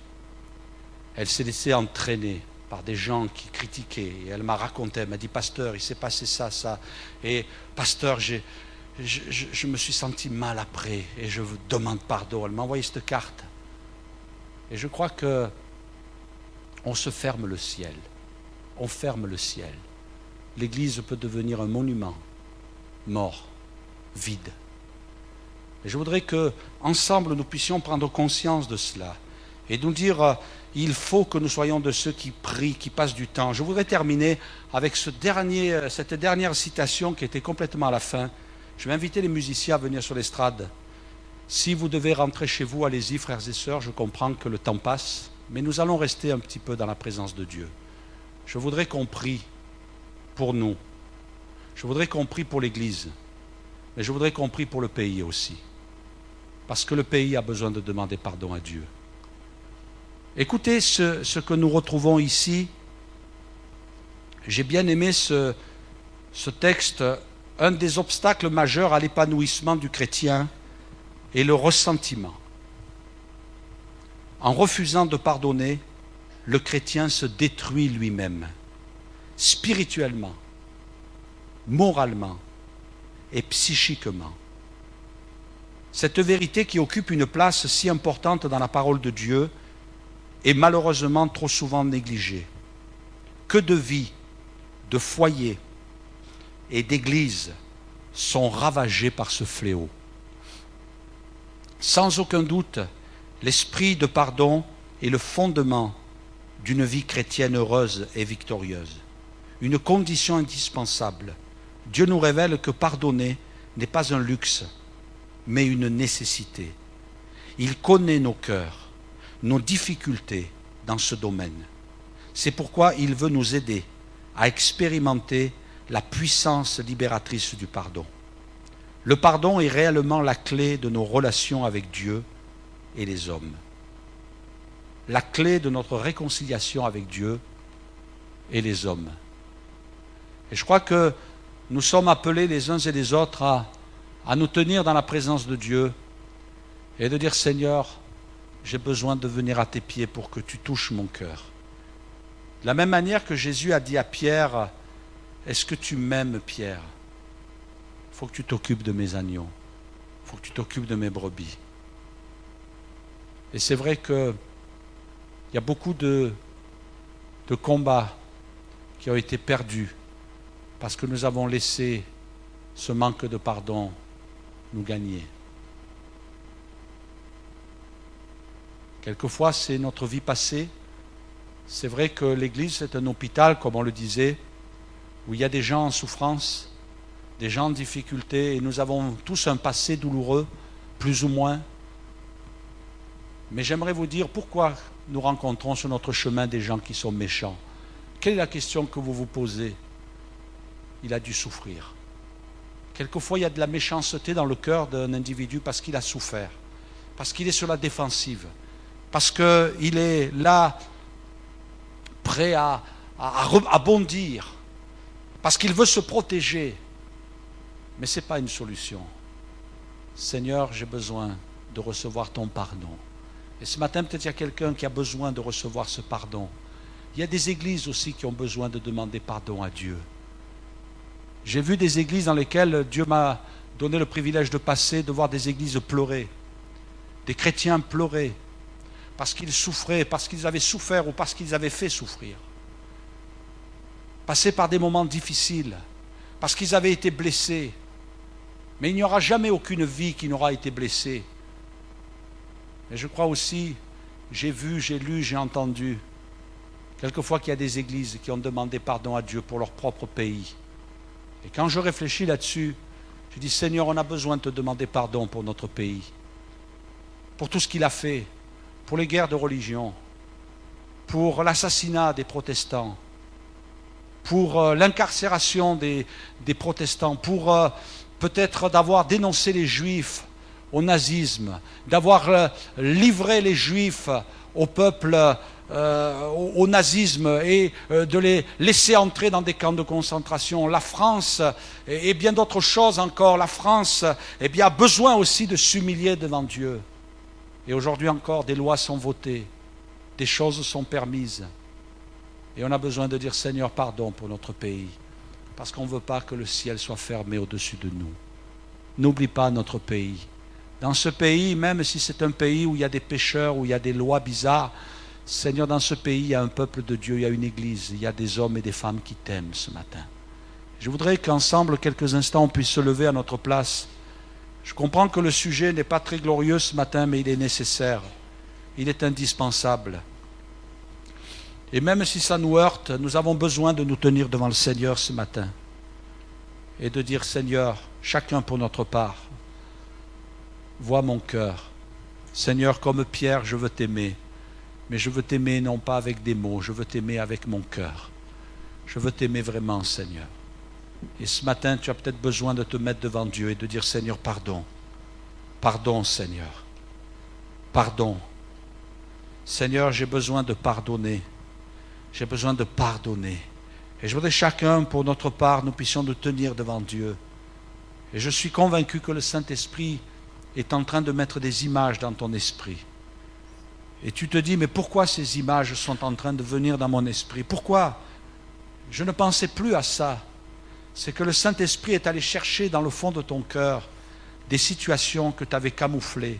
Elle s'est laissée entraîner par des gens qui critiquaient. Et elle m'a raconté, elle m'a dit, pasteur, il s'est passé ça, ça. Et pasteur, je me suis senti mal après et je vous demande pardon. Elle m'a envoyé cette carte. Et je crois que on se ferme le ciel. On ferme le ciel. L'Église peut devenir un monument mort, vide. Et je voudrais qu'ensemble nous puissions prendre conscience de cela et nous dire il faut que nous soyons de ceux qui prient, qui passent du temps. Je voudrais terminer avec cette dernière citation qui était complètement à la fin. Je vais inviter les musiciens à venir sur l'estrade. Si vous devez rentrer chez vous, allez-y, frères et sœurs, je comprends que le temps passe, mais nous allons rester un petit peu dans la présence de Dieu. Je voudrais qu'on prie pour nous. Je voudrais qu'on prie pour l'Église. Mais je voudrais qu'on prie pour le pays aussi. Parce que le pays a besoin de demander pardon à Dieu. Écoutez ce que nous retrouvons ici. J'ai bien aimé ce texte. Un des obstacles majeurs à l'épanouissement du chrétien est le ressentiment. En refusant de pardonner, le chrétien se détruit lui-même, spirituellement, moralement et psychiquement. Cette vérité qui occupe une place si importante dans la parole de Dieu est malheureusement trop souvent négligée. Que de vies, de foyers et d'églises sont ravagées par ce fléau. Sans aucun doute, l'esprit de pardon est le fondement d'une vie chrétienne heureuse et victorieuse. Une condition indispensable. Dieu nous révèle que pardonner n'est pas un luxe, mais une nécessité. Il connaît nos cœurs, nos difficultés dans ce domaine. C'est pourquoi il veut nous aider à expérimenter la puissance libératrice du pardon. Le pardon est réellement la clé de nos relations avec Dieu et les hommes. La clé de notre réconciliation avec Dieu et les hommes. Et je crois que nous sommes appelés les uns et les autres à nous tenir dans la présence de Dieu et de dire, Seigneur, j'ai besoin de venir à tes pieds pour que tu touches mon cœur. De la même manière que Jésus a dit à Pierre, est-ce que tu m'aimes, Pierre? Il faut que tu t'occupes de mes agneaux. Il faut que tu t'occupes de mes brebis. Et c'est vrai qu'il y a beaucoup de combats qui ont été perdus parce que nous avons laissé ce manque de pardon nous gagner. Quelquefois, c'est notre vie passée. C'est vrai que l'Église, c'est un hôpital, comme on le disait, où il y a des gens en souffrance, des gens en difficulté, et nous avons tous un passé douloureux, plus ou moins. Mais j'aimerais vous dire pourquoi nous rencontrons sur notre chemin des gens qui sont méchants. Quelle est la question que vous vous posez? Il a dû souffrir. Quelquefois, il y a de la méchanceté dans le cœur d'un individu parce qu'il a souffert, parce qu'il est sur la défensive, parce qu'il est là, prêt à bondir, parce qu'il veut se protéger. Mais ce n'est pas une solution. Seigneur, j'ai besoin de recevoir ton pardon. Et ce matin, peut-être il y a quelqu'un qui a besoin de recevoir ce pardon. Il y a des églises aussi qui ont besoin de demander pardon à Dieu. J'ai vu des églises dans lesquelles Dieu m'a donné le privilège de passer, de voir des églises pleurer, des chrétiens pleurer, parce qu'ils souffraient, parce qu'ils avaient souffert ou parce qu'ils avaient fait souffrir. Passer par des moments difficiles, parce qu'ils avaient été blessés. Mais il n'y aura jamais aucune vie qui n'aura été blessée. Et je crois aussi, j'ai vu, j'ai lu, j'ai entendu, quelquefois qu'il y a des églises qui ont demandé pardon à Dieu pour leur propre pays. Et quand je réfléchis là-dessus, je dis, Seigneur, on a besoin de te demander pardon pour notre pays, pour tout ce qu'il a fait, pour les guerres de religion, pour l'assassinat des protestants, pour l'incarcération des protestants, pour peut-être d'avoir dénoncé les juifs au nazisme, d'avoir livré les juifs au peuple, au nazisme et de les laisser entrer dans des camps de concentration. La France et bien d'autres choses encore, la France a besoin aussi de s'humilier devant Dieu. Et aujourd'hui encore, des lois sont votées, des choses sont permises. Et on a besoin de dire, Seigneur, pardon pour notre pays, parce qu'on ne veut pas que le ciel soit fermé au-dessus de nous. N'oublie pas notre pays. Dans ce pays, même si c'est un pays où il y a des pécheurs, où il y a des lois bizarres, Seigneur, dans ce pays, il y a un peuple de Dieu, il y a une église, il y a des hommes et des femmes qui t'aiment ce matin. Je voudrais qu'ensemble, quelques instants, on puisse se lever à notre place. Je comprends que le sujet n'est pas très glorieux ce matin, mais il est nécessaire. Il est indispensable. Et même si ça nous heurte, nous avons besoin de nous tenir devant le Seigneur ce matin. Et de dire, Seigneur, chacun pour notre part, vois mon cœur. Seigneur, comme Pierre, je veux t'aimer. Mais je veux t'aimer non pas avec des mots, je veux t'aimer avec mon cœur. Je veux t'aimer vraiment, Seigneur. Et ce matin, tu as peut-être besoin de te mettre devant Dieu et de dire, Seigneur, pardon. Pardon, Seigneur. Pardon. Seigneur, j'ai besoin de pardonner. J'ai besoin de pardonner. Et je voudrais chacun, pour notre part, nous puissions nous tenir devant Dieu. Et je suis convaincu que le Saint-Esprit est en train de mettre des images dans ton esprit. Et tu te dis, mais pourquoi ces images sont en train de venir dans mon esprit? Pourquoi? Je ne pensais plus à ça. C'est que le Saint-Esprit est allé chercher dans le fond de ton cœur des situations que tu avais camouflées,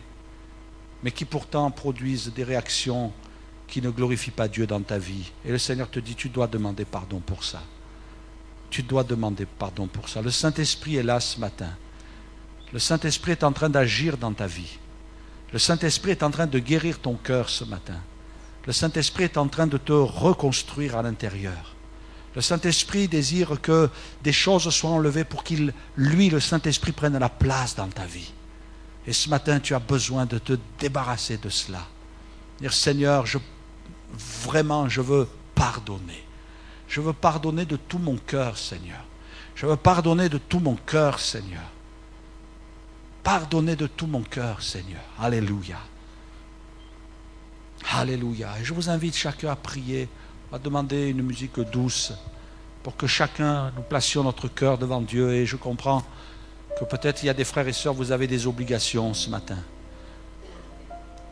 mais qui pourtant produisent des réactions qui ne glorifient pas Dieu dans ta vie. Et le Seigneur te dit, tu dois demander pardon pour ça. Tu dois demander pardon pour ça. Le Saint-Esprit est là ce matin. Le Saint-Esprit est en train d'agir dans ta vie. Le Saint-Esprit est en train de guérir ton cœur ce matin. Le Saint-Esprit est en train de te reconstruire à l'intérieur. Le Saint-Esprit désire que des choses soient enlevées pour qu'il, lui, le Saint-Esprit, prenne la place dans ta vie. Et ce matin, tu as besoin de te débarrasser de cela. Dire, Seigneur, vraiment, je veux pardonner. Je veux pardonner de tout mon cœur, Seigneur. Je veux pardonner de tout mon cœur, Seigneur. Pardonner de tout mon cœur, Seigneur. Alléluia. Alléluia. Et je vous invite chacun à prier, à demander une musique douce pour que chacun, nous placions notre cœur devant Dieu. Et je comprends que peut-être il y a des frères et sœurs, vous avez des obligations ce matin.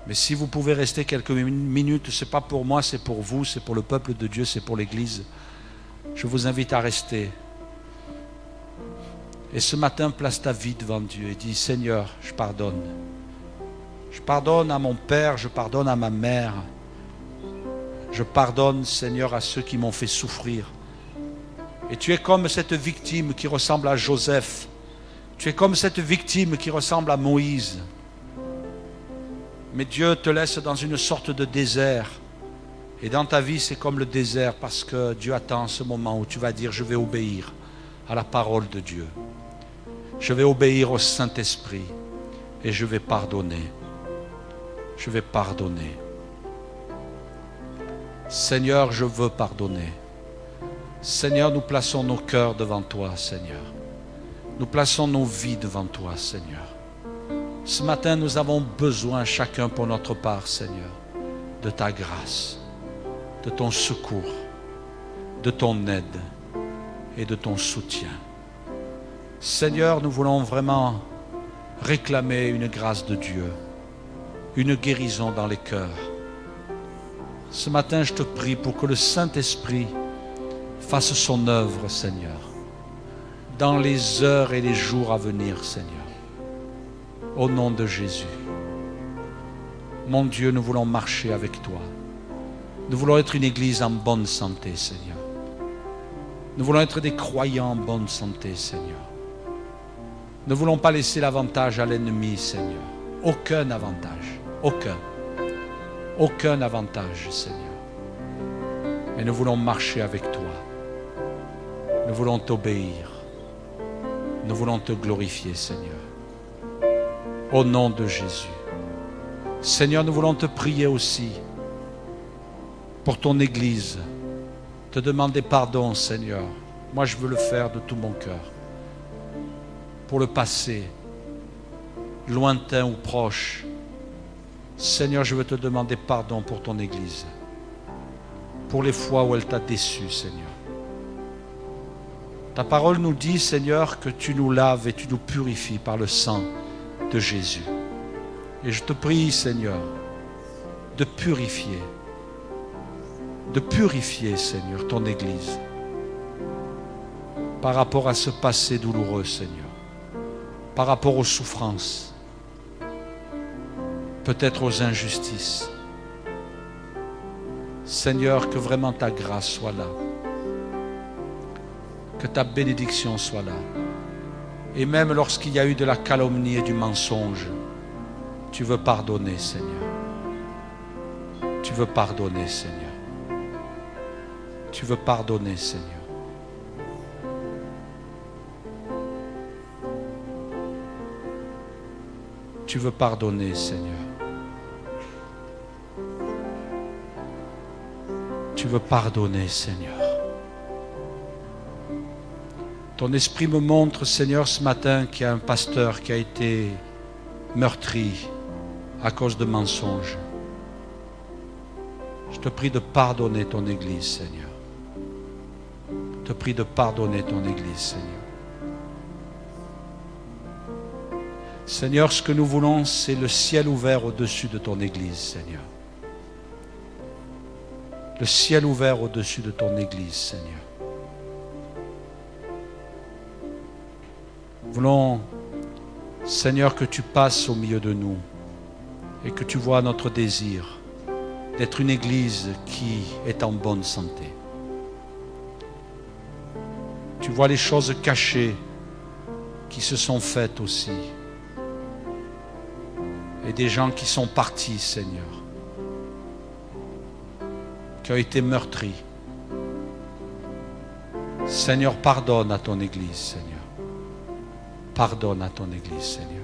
Mais si vous pouvez rester quelques minutes, ce n'est pas pour moi, c'est pour vous, c'est pour le peuple de Dieu, c'est pour l'Église. Je vous invite à rester. Et ce matin, place ta vie devant Dieu et dis, Seigneur, je pardonne. Je pardonne à mon père, je pardonne à ma mère. Je pardonne, Seigneur, à ceux qui m'ont fait souffrir. Et tu es comme cette victime qui ressemble à Joseph. Tu es comme cette victime qui ressemble à Moïse. Mais Dieu te laisse dans une sorte de désert. Et dans ta vie, c'est comme le désert parce que Dieu attend ce moment où tu vas dire, je vais obéir à la parole de Dieu. Je vais obéir au Saint-Esprit et je vais pardonner. Je vais pardonner. Seigneur, je veux pardonner. Seigneur, nous plaçons nos cœurs devant toi, Seigneur. Nous plaçons nos vies devant toi, Seigneur. Ce matin, nous avons besoin, chacun pour notre part, Seigneur, de ta grâce, de ton secours, de ton aide et de ton soutien. Seigneur, nous voulons vraiment réclamer une grâce de Dieu, une guérison dans les cœurs. Ce matin, je te prie pour que le Saint-Esprit fasse son œuvre, Seigneur, dans les heures et les jours à venir, Seigneur. Au nom de Jésus. Mon Dieu, nous voulons marcher avec toi. Nous voulons être une église en bonne santé, Seigneur. Nous voulons être des croyants en bonne santé, Seigneur. Ne voulons pas laisser l'avantage à l'ennemi, Seigneur. Aucun avantage. Aucun. Aucun avantage, Seigneur. Mais nous voulons marcher avec toi. Nous voulons t'obéir. Nous voulons te glorifier, Seigneur. Au nom de Jésus. Seigneur, nous voulons te prier aussi pour ton Église. Te demander pardon, Seigneur. Moi, je veux le faire de tout mon cœur. Pour le passé, lointain ou proche. Seigneur, je veux te demander pardon pour ton Église. Pour les fois où elle t'a déçu, Seigneur. Ta parole nous dit, Seigneur, que tu nous laves et tu nous purifies par le sang de Jésus. Et je te prie, Seigneur, de purifier, Seigneur, ton Église par rapport à ce passé douloureux, Seigneur, par rapport aux souffrances, peut-être aux injustices. Seigneur, que vraiment ta grâce soit là, que ta bénédiction soit là. Et même lorsqu'il y a eu de la calomnie et du mensonge, tu veux pardonner, Seigneur. Tu veux pardonner, Seigneur. Tu veux pardonner, Seigneur. Tu veux pardonner, Seigneur. Tu veux pardonner, Seigneur. Ton esprit me montre, Seigneur, ce matin qu'il y a un pasteur qui a été meurtri à cause de mensonges. Je te prie de pardonner ton Église, Seigneur. Je te prie de pardonner ton Église, Seigneur. Seigneur, ce que nous voulons, c'est le ciel ouvert au-dessus de ton Église, Seigneur. Le ciel ouvert au-dessus de ton Église, Seigneur. Nous voulons, Seigneur, que tu passes au milieu de nous et que tu vois notre désir d'être une Église qui est en bonne santé. Tu vois les choses cachées qui se sont faites aussi. Et des gens qui sont partis, Seigneur, qui ont été meurtris. Seigneur, pardonne à ton Église, Seigneur. Pardonne à ton Église, Seigneur.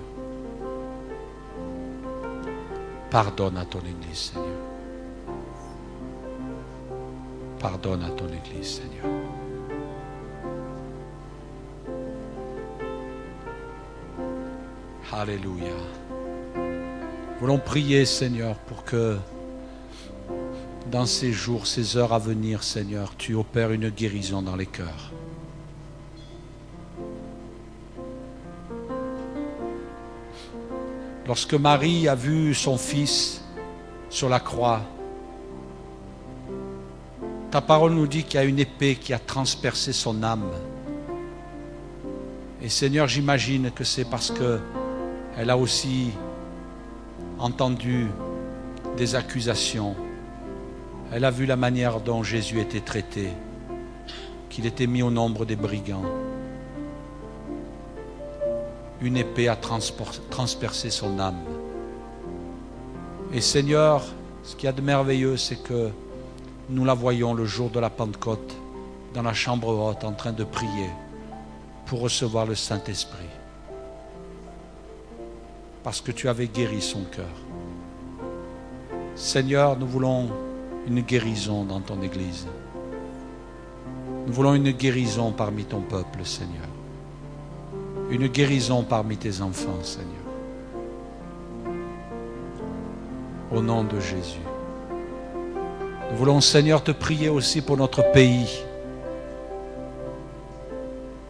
Pardonne à ton Église, Seigneur. Pardonne à ton Église, Seigneur. Alléluia. Nous voulons prier, Seigneur, pour que dans ces jours, ces heures à venir, Seigneur, tu opères une guérison dans les cœurs. Lorsque Marie a vu son fils sur la croix, ta parole nous dit qu'il y a une épée qui a transpercé son âme. Et Seigneur, j'imagine que c'est parce qu'elle a aussi entendu des accusations. Elle a vu la manière dont Jésus était traité, qu'il était mis au nombre des brigands. Une épée a transpercé son âme. Et Seigneur, ce qu'il y a de merveilleux, c'est que nous la voyons le jour de la Pentecôte, dans la chambre haute, en train de prier pour recevoir le Saint-Esprit. Parce que tu avais guéri son cœur. Seigneur, nous voulons une guérison dans ton Église. Nous voulons une guérison parmi ton peuple, Seigneur. Une guérison parmi tes enfants, Seigneur. Au nom de Jésus. Nous voulons, Seigneur, te prier aussi pour notre pays.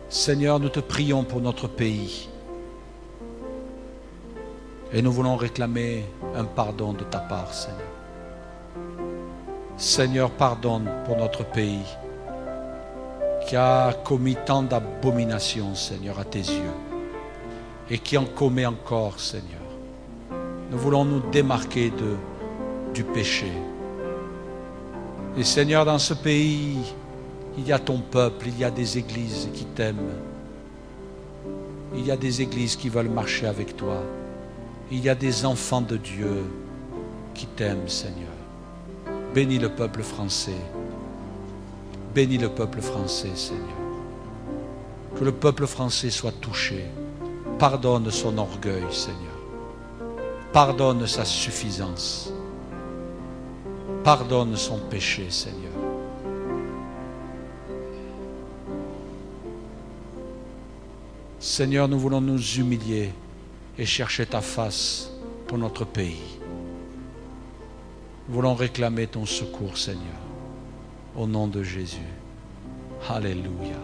Seigneur, nous te prions pour notre pays. Et nous voulons réclamer un pardon de ta part, Seigneur. Seigneur, pardonne pour notre pays qui a commis tant d'abominations, Seigneur, à tes yeux, et qui en commet encore, Seigneur. Nous voulons nous démarquer du péché. Et Seigneur, dans ce pays, il y a ton peuple, il y a des églises qui t'aiment. Il y a des églises qui veulent marcher avec toi. Il y a des enfants de Dieu qui t'aiment, Seigneur. Bénis le peuple français. Bénis le peuple français, Seigneur. Que le peuple français soit touché. Pardonne son orgueil, Seigneur. Pardonne sa suffisance. Pardonne son péché, Seigneur. Seigneur, nous voulons nous humilier et chercher ta face pour notre pays. Nous voulons réclamer ton secours, Seigneur, au nom de Jésus. Alléluia.